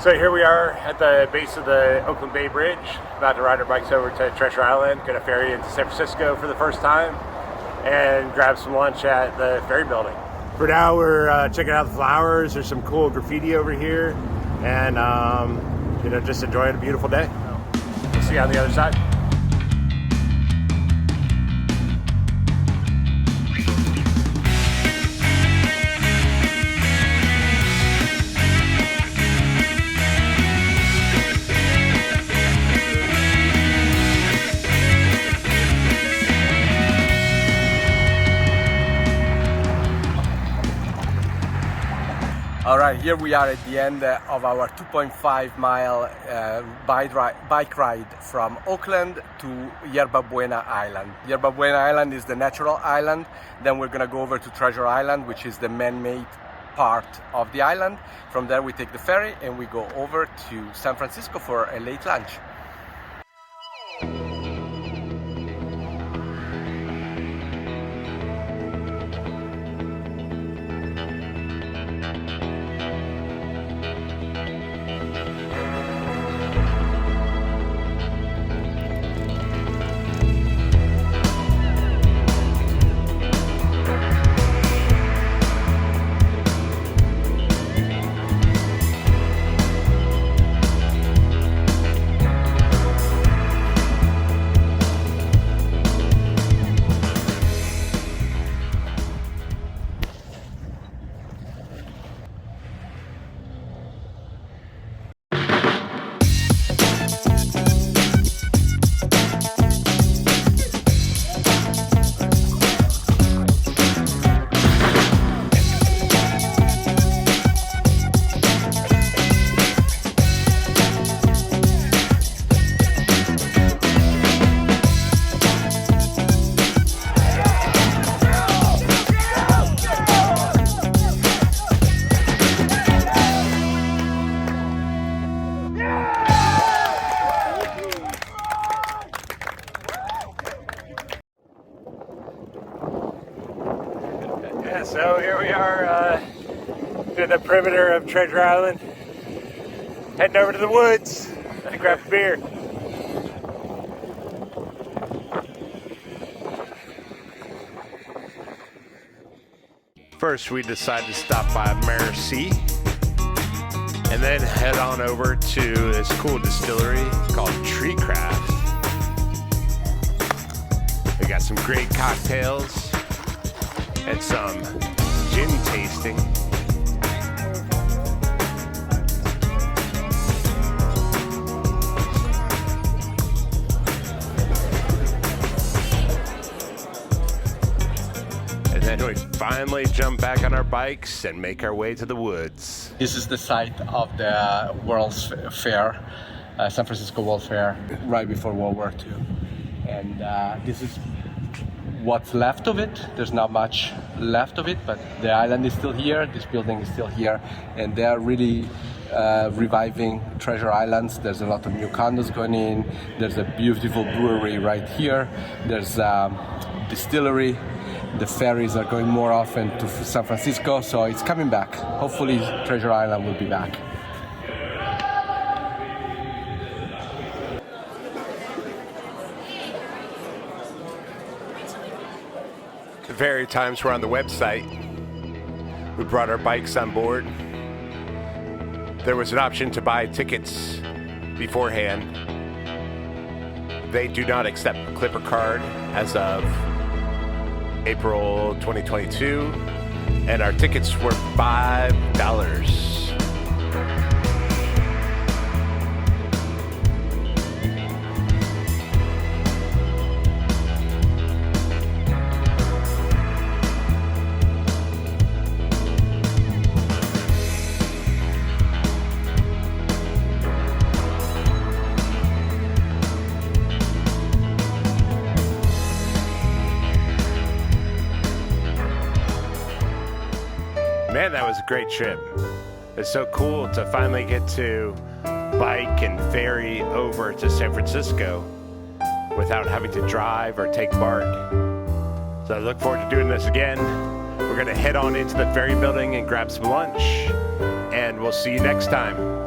So here we are at the base of the Oakland Bay Bridge, about to ride our bikes over to Treasure Island, get a ferry into San Francisco for the first time, and grab some lunch at the ferry building. For now, we're checking out the flowers. There's some cool graffiti over here, and just enjoying a beautiful day. We'll see you on the other side. Alright, here we are at the end of our 2.5 mile bike ride from Oakland to Yerba Buena Island. Yerba Buena Island is the natural island. Then we're gonna go over to Treasure Island, which is the man-made part of the island. From there we take the ferry and we go over to San Francisco for a late lunch. So here we are to the perimeter of Treasure Island, heading over to the woods to grab a beer. First we decided to stop by Mearsea and then head on over to this cool distillery called Treecraft. They got some great cocktails and some gin tasting. And then we finally jump back on our bikes and make our way to the woods. This is the site of the World's Fair, San Francisco World Fair, right before World War II. And this is what's left of it. There's not much left of it, but the island is still here, this building is still here, and they're really reviving Treasure Islands. There's a lot of new condos going in, there's a beautiful brewery right here, there's a distillery, the ferries are going more often to San Francisco, so it's coming back. Hopefully Treasure Island will be back. The ferry times were on the website. We brought our bikes on board. There was an option to buy tickets beforehand. They do not accept Clipper card as of April 2022, and our tickets were $5. Man, that was a great trip. It's so cool to finally get to bike and ferry over to San Francisco without having to drive or take BART. So I look forward to doing this again. We're gonna head on into the ferry building and grab some lunch, and we'll see you next time.